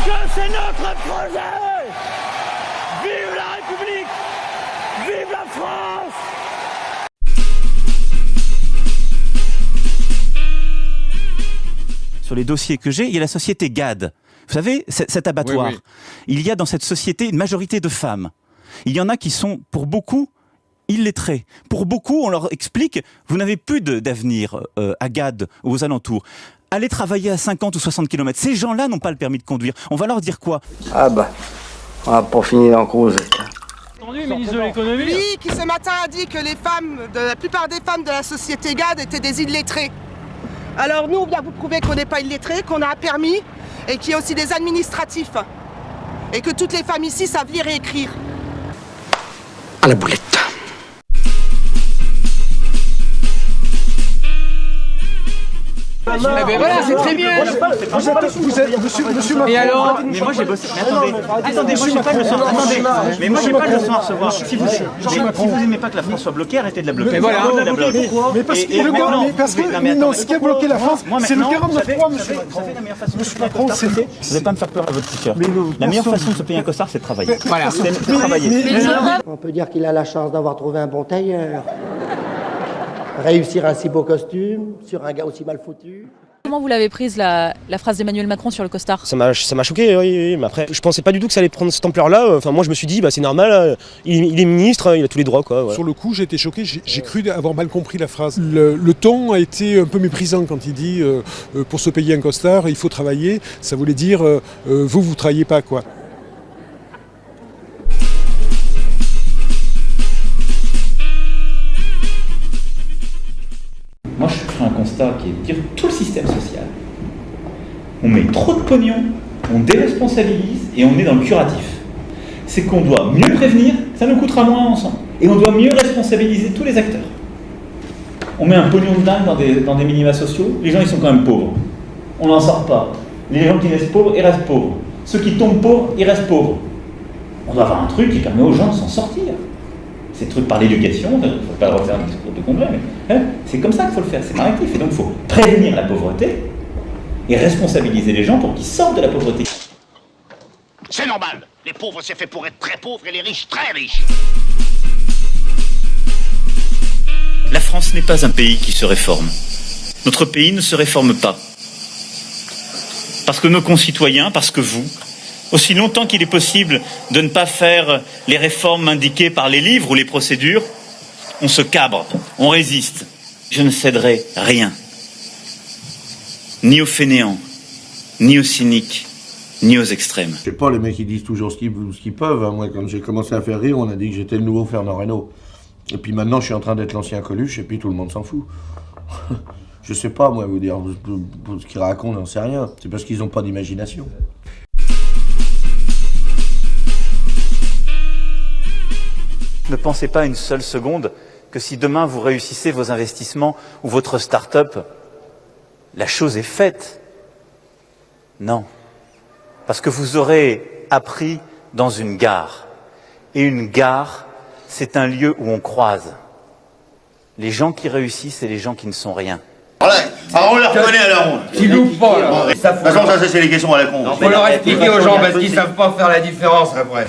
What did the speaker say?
que c'est notre projet. Vive la République. Vive la France. Sur les dossiers que j'ai, il y a la société GAD. Vous savez, cet abattoir. Oui, oui. Il y a dans cette société une majorité de femmes. Il y en a qui sont, pour beaucoup, illettrés. Pour beaucoup, on leur explique, vous n'avez plus d'avenir à GAD ou aux alentours. Allez travailler à 50 ou 60 km. Ces gens-là n'ont pas le permis de conduire. On va leur dire quoi? Ah bah, on va pas finir en cause. Entendu, ministre de l'économie. Lui, qui ce matin a dit que la plupart des femmes de la société GAD étaient des illettrés. Alors nous, on vient vous prouver qu'on n'est pas illettrés, qu'on a un permis et qu'il y a aussi des administratifs. Et que toutes les femmes ici savent lire et écrire. À la boulette. Eh ben voilà, c'est très bien. Monsieur Et alors? Mais moi j'ai bossé. Mais attendez, moi j'ai pas le soin. Attendez, mais moi j'ai pas le soin à recevoir. Si vous aimez pas que la France soit bloquée, arrêtez de la bloquer. Mais voilà. Mais parce que non, ce qui a bloqué la France, c'est le 49.3, monsieur. Vous savez la meilleure façon de se payer un costard, c'est... Vous n'allez pas me faire peur à votre petit cœur. La meilleure façon de se payer un costard, c'est de travailler. Voilà. C'est de travailler. On peut dire qu'il a la chance d'avoir trouvé un bon tailleur. Réussir un si beau costume sur un gars aussi mal foutu. Comment vous l'avez prise la phrase d'Emmanuel Macron sur le costard? Ça m'a choqué, oui, mais après, je pensais pas du tout que ça allait prendre cette ampleur-là. Enfin, moi, je me suis dit, bah, c'est normal, il est ministre, il a tous les droits, quoi. Voilà. Sur le coup, j'ai été choqué, j'ai cru avoir mal compris la phrase. Le ton a été un peu méprisant quand il dit pour se payer un costard, il faut travailler. Ça voulait dire vous travaillez pas, quoi. Moi, je ferai un constat qui est de dire tout le système social. On met trop de pognon, on déresponsabilise et on est dans le curatif. C'est qu'on doit mieux prévenir, ça nous coûtera moins ensemble. Et on doit mieux responsabiliser tous les acteurs. On met un pognon de dingue dans des minima sociaux, les gens ils sont quand même pauvres. On n'en sort pas. Les gens qui restent pauvres, ils restent pauvres. Ceux qui tombent pauvres, ils restent pauvres. On doit avoir un truc qui permet aux gens de s'en sortir. C'est le truc par l'éducation, il ne faut pas refaire un discours de congrès, mais c'est comme ça qu'il faut le faire, c'est narratif. Et donc il faut prévenir la pauvreté et responsabiliser les gens pour qu'ils sortent de la pauvreté. C'est normal, les pauvres c'est fait pour être très pauvres et les riches très riches. La France n'est pas un pays qui se réforme. Notre pays ne se réforme pas. Parce que nos concitoyens, parce que vous, aussi longtemps qu'il est possible de ne pas faire les réformes indiquées par les livres ou les procédures, on se cabre, on résiste. Je ne céderai rien. Ni aux fainéants, ni aux cyniques, ni aux extrêmes. Je sais pas, les mecs ils disent toujours ce qu'ils peuvent. Hein. Moi, quand j'ai commencé à faire rire, on a dit que j'étais le nouveau Fernand Reynaud. Et puis maintenant, je suis en train d'être l'ancien Coluche, et puis tout le monde s'en fout. Je sais pas, moi, vous dire, ce qu'ils racontent, j'en sais rien. C'est parce qu'ils n'ont pas d'imagination. Ne pensez pas une seule seconde que si demain vous réussissez vos investissements ou votre start-up, la chose est faite. Non. Parce que vous aurez appris dans une gare. Et une gare, c'est un lieu où on croise les gens qui réussissent et les gens qui ne sont rien. Voilà, alors on la reconnaît à la ronde. Tu loupe pas, là. De toute façon, ça c'est les questions à la con. Faut leur expliquer aux gens parce qu'ils savent pas faire la différence après.